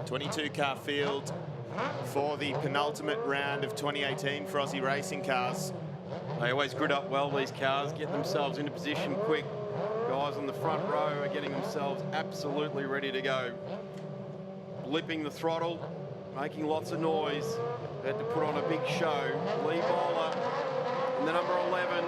22-car field for the penultimate round of 2018 for Aussie racing cars. They always grid up well, these cars, get themselves into position quick. Guys on the front row are getting themselves absolutely ready to go. Blipping the throttle, making lots of noise. They had to put on a big show. Lee Bowler and the number 11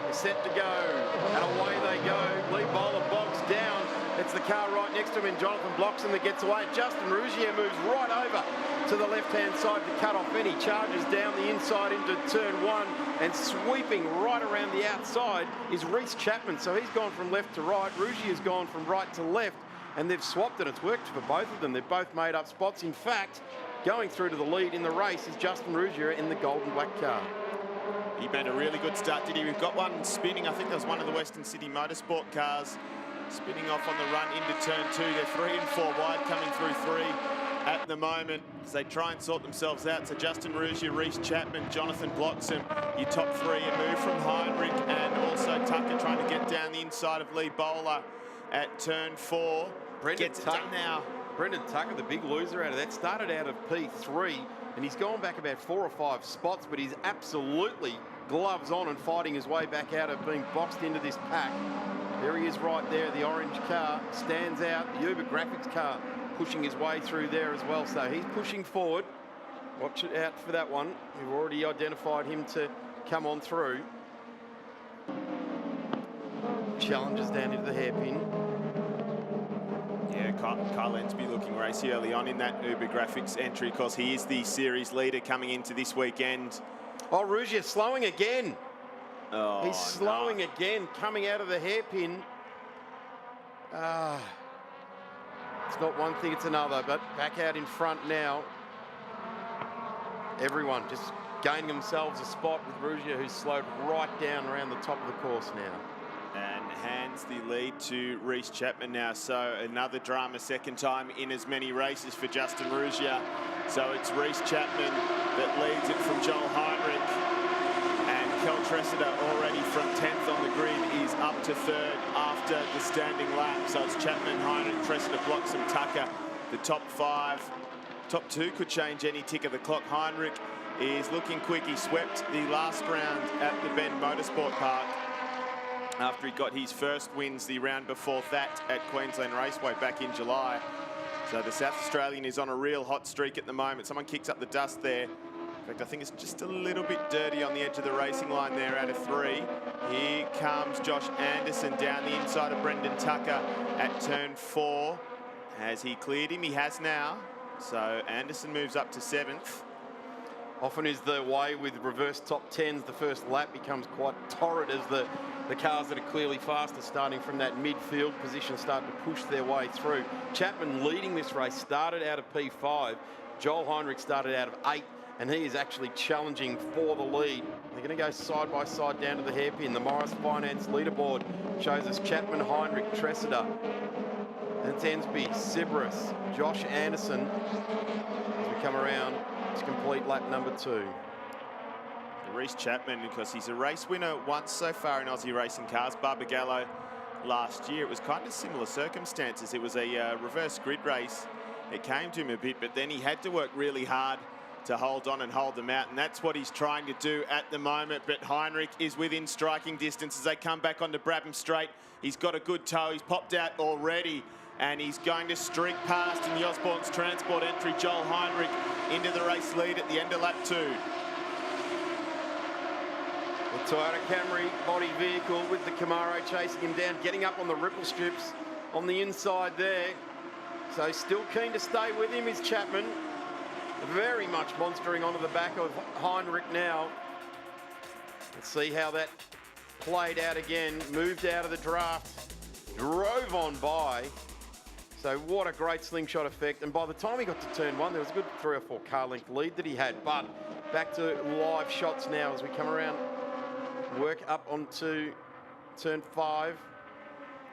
is set to go, and away they go. Lee Bowler bogs down. It's the car right next to him, and Jonathan Bloxham that gets away. Justin Rougier moves right over to the left-hand side to cut off any. Charges down the inside into turn one, and sweeping right around the outside is Reece Chapman. So he's gone from left to right. Rougier's gone from right to left, and they've swapped it. It's worked for both of them. They've both made up spots. In fact, going through to the lead in the race is Justin Rougier in the gold and black car. He made a really good start, did he? We've got one spinning. I think that was one of the Western City Motorsport cars spinning off on the run into turn two. They're 3 and 4 wide coming through 3 at the moment as they try and sort themselves out. So Justin Rougier, Reece Chapman, Jonathan Bloxham, your top 3. A move from Heinrich and also Tucker trying to get down the inside of Lee Bowler at turn 4. Gets it done now. Brendan Tucker, the big loser out of that, started out of P3, and he's gone back about 4 or 5 spots, but he's absolutely gloves on and fighting his way back out of being boxed into this pack. There he is right there. The orange car stands out. The Uber Graphics car pushing his way through there as well. So he's pushing forward. Watch it out for that one. We've already identified him to come on through. Challenges down into the hairpin. Yeah, Kyle Ensby looking racy early on in that Uber Graphics entry because he is the series leader coming into this weekend. Oh, Rougier slowing again. Oh, he's slowing again, coming out of the hairpin. It's not one thing, it's another, but back out in front now. Everyone just gaining themselves a spot with Rougier, who's slowed right down around the top of the course now. And hands the lead to Reece Chapman now. So another drama, second time in as many races for Justin Rougier. So it's Reece Chapman that leads it from Joel Heinrich. Kel Tressida already from 10th on the grid is up to 3rd after the standing lap. So it's Chapman, Heinrich, Tressida, Bloxham, Tucker, the top 5. Top 2 could change any tick of the clock. Heinrich is looking quick. He swept the last round at the Bend Motorsport Park after he got his first wins the round before that at Queensland Raceway back in July. So the South Australian is on a real hot streak at the moment. Someone kicks up the dust there. In fact, I think it's just a little bit dirty on the edge of the racing line there out of 3. Here comes Josh Anderson down the inside of Brendan Tucker at turn 4. Has he cleared him? He has now. So Anderson moves up to 7th. Often is the way with reverse top 10s. The first lap becomes quite torrid as the cars that are clearly faster starting from that midfield position start to push their way through. Chapman leading this race started out of P5. Joel Heinrich started out of 8. And he is actually challenging for the lead. They're going to go side by side down to the hairpin. The Morris Finance leaderboard shows us Chapman, Heinrich, Tressida. And it's Ensby, Sibris, Josh Anderson as we come around to complete lap number 2. Reece Chapman, because he's a race winner once so far in Aussie racing cars. Barbagallo last year, it was kind of similar circumstances. It was a reverse grid race. It came to him a bit, but then he had to work really hard to hold on and hold them out, and that's what he's trying to do at the moment. But Heinrich is within striking distance as they come back onto Brabham Straight. He's got a good toe. He's popped out already, and he's going to streak past in the Osborne's Transport entry. Joel Heinrich into the race lead at the end of lap 2. The Toyota Camry body vehicle with the Camaro chasing him down, getting up on the ripple strips on the inside there. So still keen to stay with him is Chapman. Very much monstering onto the back of Heinrich now. Let's see how that played out again. Moved out of the draft, drove on by. So what a great slingshot effect. And by the time he got to turn 1, there was a good 3 or 4 car length lead that he had. But back to live shots now as we come around, work up onto turn 5,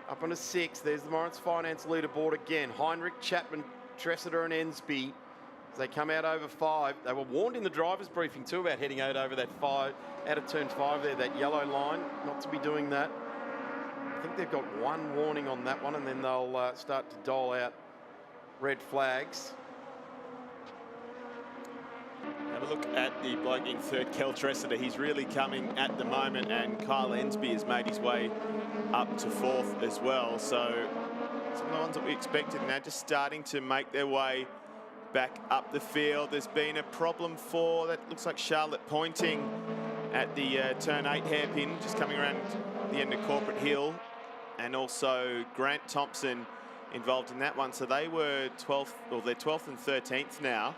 up onto 6. There's the Morris Finance leaderboard again. Heinrich, Chapman, Tressida and Ensby. As they come out over 5, they were warned in the driver's briefing too about heading out over that 5, out of turn 5 there, that yellow line, not to be doing that. I think they've got one warning on that one, and then they'll start to dole out red flags. Have a look at the bloke in third, Kel Tressida. He's really coming at the moment, and Kyle Ensby has made his way up to fourth as well. So some of the ones that we expected now just starting to make their way back up the field. There's been a problem for, that looks like Charlotte Pointing at the turn 8 hairpin, just coming around the end of Corporate Hill, and also Grant Thompson involved in that one. So they were 12th, or they're 12th and 13th now.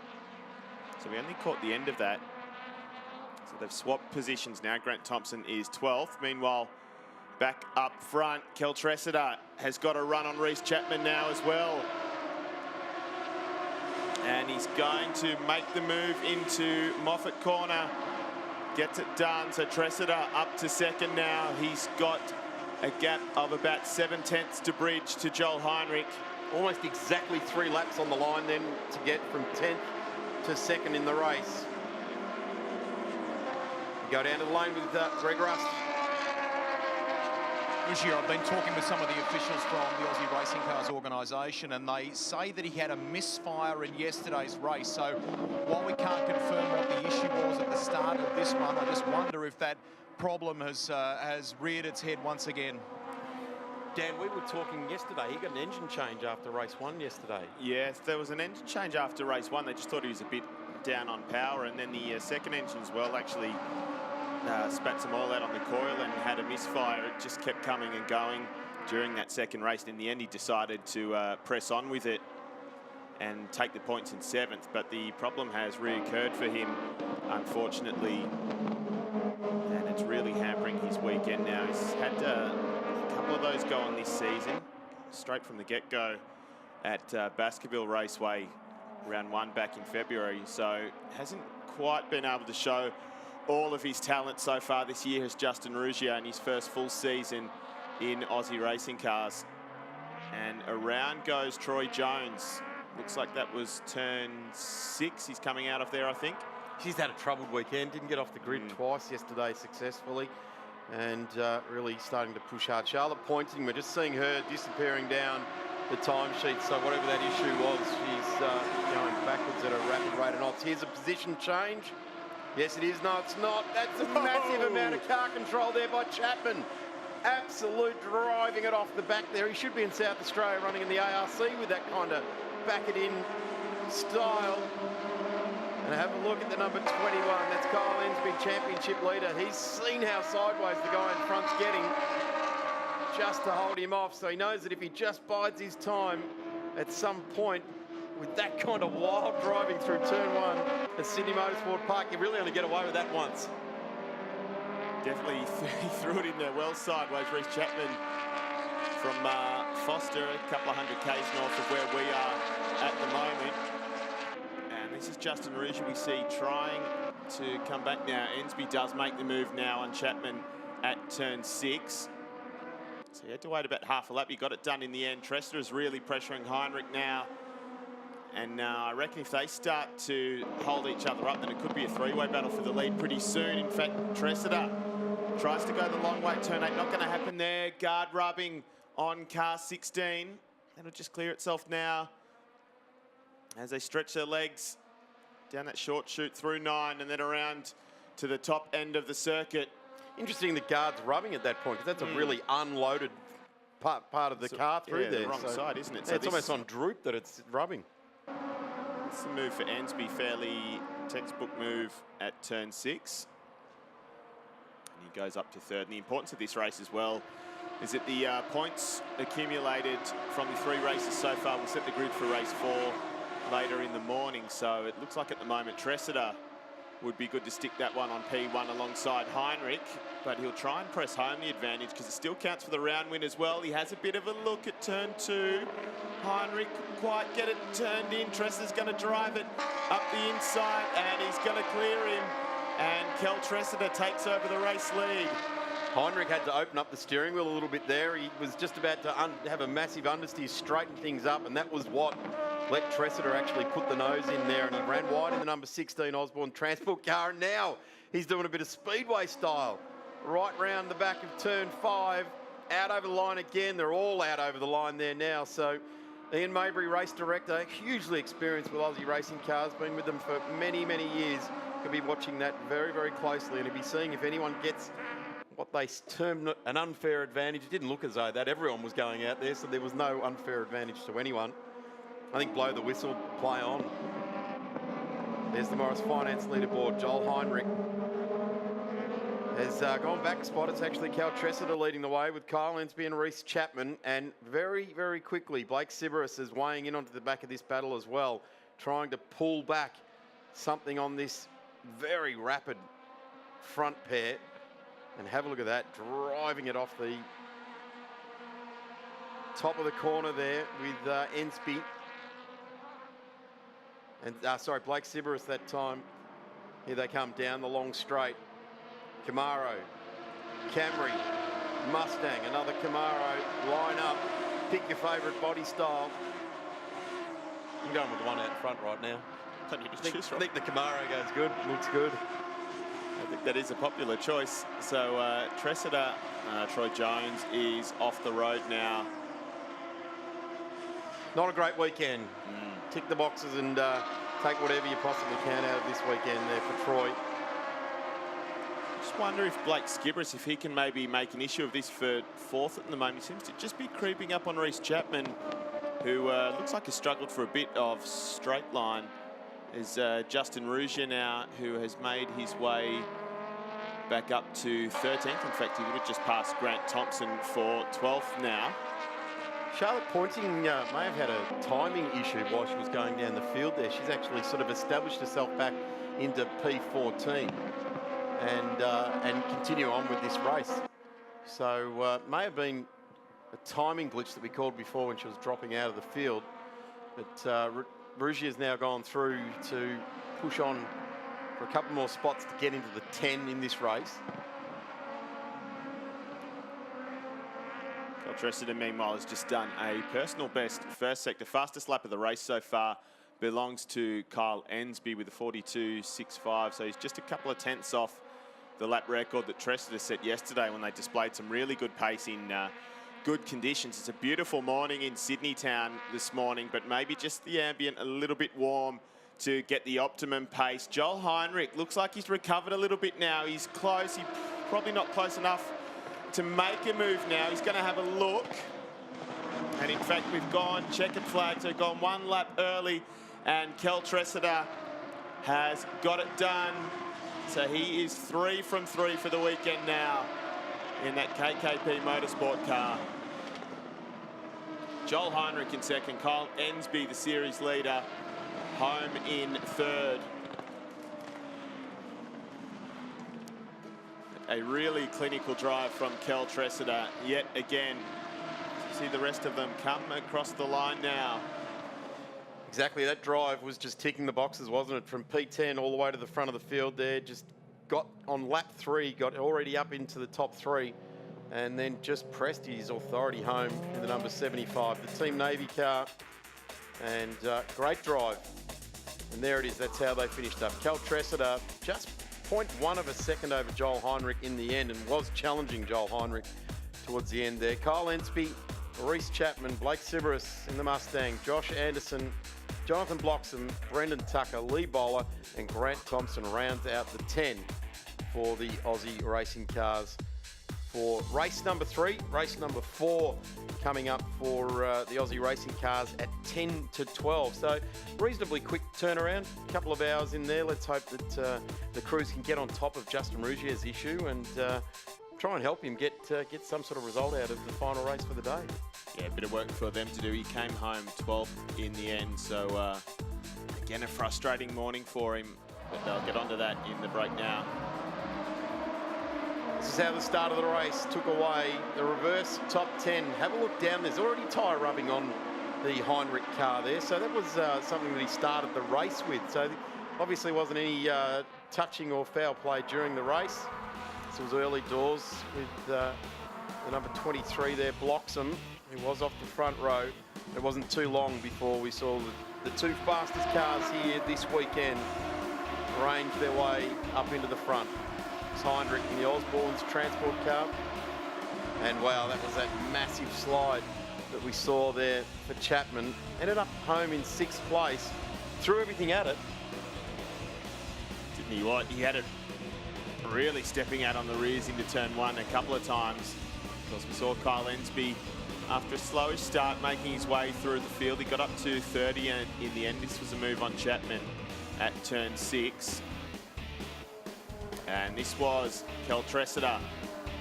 So we only caught the end of that. So they've swapped positions now. Grant Thompson is 12th. Meanwhile, back up front, Kel Tressida has got a run on Reece Chapman now as well. And he's going to make the move into Moffat Corner. Gets it done. So Tressida up to second now. He's got a gap of about 7/10 to bridge to Joel Heinrich. Almost exactly 3 laps on the line then to get from 10th to second in the race. Go down to the lane with Greg Rust. This year I've been talking with some of the officials from the Aussie Racing Cars organisation, and they say that he had a misfire in yesterday's race. So while we can't confirm what the issue was at the start of this one, I just wonder if that problem has reared its head once again. Dan, we were talking yesterday. He got an engine change after race 1 yesterday. Yes, there was an engine change after race 1. They just thought he was a bit down on power, and then the second engine as well actually spat some oil out on the coil and had a misfire. It just kept coming and going during that second race. In the end, he decided to press on with it and take the points in 7th, but the problem has reoccurred for him, unfortunately, and it's really hampering his weekend now. He's had a couple of those go on this season, straight from the get-go at Baskerville Raceway, round 1 back in February, so hasn't quite been able to show all of his talent so far this year as Justin Ruggier in his first full season in Aussie racing cars. And around goes Troy Jones. Looks like that was turn 6 he's coming out of there, I think. She's had a troubled weekend, didn't get off the grid twice yesterday successfully, and really starting to push hard. Charlotte Pointing, we're just seeing her disappearing down the timesheet, so whatever that issue was, she's going backwards at a rapid rate of knots. Here's a position change. Yes, it is. No, it's not. That's a massive amount of car control there by Chapman. Absolute driving it off the back there. He should be in South Australia running in the ARC with that kind of back-it-in style. And have a look at the number 21. That's Kyle Ensby, championship leader. He's seen how sideways the guy in front's getting just to hold him off. So he knows that if he just bides his time at some point, with that kind of wild driving through turn 1 at Sydney Motorsport Park, you really only get away with that once. Definitely he threw it in there well sideways. Reece Chapman from Foster, a couple of 100 k's north of where we are at the moment. And this is Justin Ruggier we see trying to come back now. Ensby does make the move now on Chapman at turn 6. So he had to wait about half a lap. He got it done in the end. Tressida is really pressuring Heinrich now. And I reckon if they start to hold each other up, then it could be a 3-way battle for the lead pretty soon. In fact, Tressida tries to go the long way, turn 8. Not going to happen there. Guard rubbing on car 16. That'll just clear itself now as they stretch their legs down that short chute through 9 and then around to the top end of the circuit. Interesting the guard's rubbing at that point, because that's a really unloaded part of the car through there. The wrong side, isn't it? So it's almost on droop that it's rubbing. It's the move for Ensby, fairly textbook move at turn 6. And he goes up to 3rd. And the importance of this race as well is that the points accumulated from the 3 races so far will set the grid for race 4 later in the morning. So it looks like at the moment Tressida would be good to stick that one on P1 alongside Heinrich, but he'll try and press home the advantage because it still counts for the round win as well. He has a bit of a look at turn 2. Heinrich couldn't quite get it turned in. Tressida's going to drive it up the inside and he's going to clear him. And Kel Tressida takes over the race lead. Heinrich had to open up the steering wheel a little bit there. He was just about to have a massive understeer, straighten things up, and that was what let Tressida actually put the nose in there, and he ran wide in the number 16 Osborne Transport car, and now he's doing a bit of speedway style. Right round the back of turn 5, out over the line again. They're all out over the line there now, so Ian Mabry, race director, hugely experienced with Aussie racing cars, been with them for many, many years. Could be watching that very, very closely, and he'll be seeing if anyone gets what they termed an unfair advantage. It didn't look as though that everyone was going out there, so there was no unfair advantage to anyone. I think blow the whistle, play on. There's the Morris Finance leaderboard. Joel Heinrich has gone back a spot. It's actually Cal Tressida leading the way with Kyle Ensby and Reece Chapman. And very, very quickly, Blake Sybaris is weighing in onto the back of this battle as well, trying to pull back something on this very rapid front pair. And have a look at that, driving it off the top of the corner there with Ensby. And Blake Sybaris that time. Here they come down the long straight. Camaro, Camry, Mustang, another Camaro, line up, pick your favourite body style. I'm going with the one out front right now. I think the Camaro goes good, looks good. I think that is a popular choice. So Tressida, Troy Jones is off the road now. Not a great weekend. Tick the boxes and take whatever you possibly can out of this weekend there for Troy. Just wonder if Blake Sybaris, if he can maybe make an issue of this for fourth at the moment. He seems to just be creeping up on Reece Chapman, who looks like has struggled for a bit of straight line. There's Justin Rougier now, who has made his way back up to 13th. In fact, he would have just passed Grant Thompson for 12th now. Charlotte Pointing may have had a timing issue while she was going down the field there. She's actually sort of established herself back into P14 and continue on with this race. So may have been a timing glitch that we called before when she was dropping out of the field. But Rougier has now gone through to push on for a couple more spots to get into the 10 in this race. Tressida, meanwhile, has just done a personal best first sector. Fastest lap of the race so far belongs to Kyle Ensby with a 42.65. So he's just a couple of tenths off the lap record that Tressida set yesterday when they displayed some really good pace in good conditions. It's a beautiful morning in Sydney town this morning, but maybe just the ambient a little bit warm to get the optimum pace. Joel Heinrich looks like he's recovered a little bit now. He's close. He's probably not close enough to make a move now. He's going to have a look. And in fact, we've gone checkered flag, so we've gone one lap early, and Cal Tressida has got it done. So he is 3 from 3 for the weekend now in that KKP Motorsport car. Joel Heinrich in second, Kyle Ensby, the series leader, home in third. A really clinical drive from Cal Tressida yet again. See the rest of them come across the line now. Exactly, that drive was just ticking the boxes, wasn't it? From P10 all the way to the front of the field there, just got on lap 3, got already up into the top 3, and then just pressed his authority home in the number 75, the Team Navy car, and great drive. And there it is, that's how they finished up. Cal Tressida just 0.1 of a second over Joel Heinrich in the end, and was challenging Joel Heinrich towards the end there. Kyle Ensby, Reece Chapman, Blake Sybaris in the Mustang, Josh Anderson, Jonathan Bloxham, Brendan Tucker, Lee Bowler, and Grant Thompson rounds out the 10 for the Aussie racing cars for race number 3. Race number 4 coming up for the Aussie racing cars at 10 to 12. So reasonably quick turnaround, a couple of hours in there. Let's hope that the crews can get on top of Justin Rougier's issue and try and help him get some sort of result out of the final race for the day. Yeah, a bit of work for them to do. He came home 12th in the end, so again, a frustrating morning for him, but they'll get onto that in the break now. This is how the start of the race took away the reverse top 10. Have a look down, there's already tyre rubbing on the Heinrich car there, so that was something that he started the race with. So obviously wasn't any touching or foul play during the race. This was early doors with the number 23 there, Bloxham, who was off the front row. It wasn't too long before we saw the 2 fastest cars here this weekend range their way up into the front. It's Heinrich in the Osborne's transport car. And wow, that was that massive slide that we saw there for Chapman. Ended up home in 6th place. Threw everything at it. Didn't he? What? He had it really stepping out on the rears into turn 1 a couple of times. Of course, we saw Kyle Ensby, after a slowish start, making his way through the field. He got up to 30, and in the end, this was a move on Chapman at turn 6. And this was Kel Tressida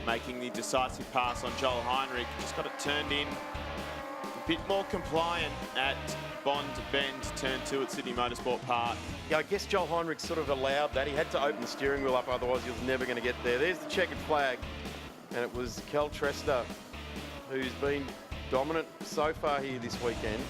making the decisive pass on Joel Heinrich. Just got it turned in a bit more compliant at Bond Bend, turn 2 at Sydney Motorsport Park. Yeah, I guess Joel Heinrich sort of allowed that. He had to open the steering wheel up, otherwise he was never going to get there. There's the checkered flag, and it was Kel Tressida who's been dominant so far here this weekend.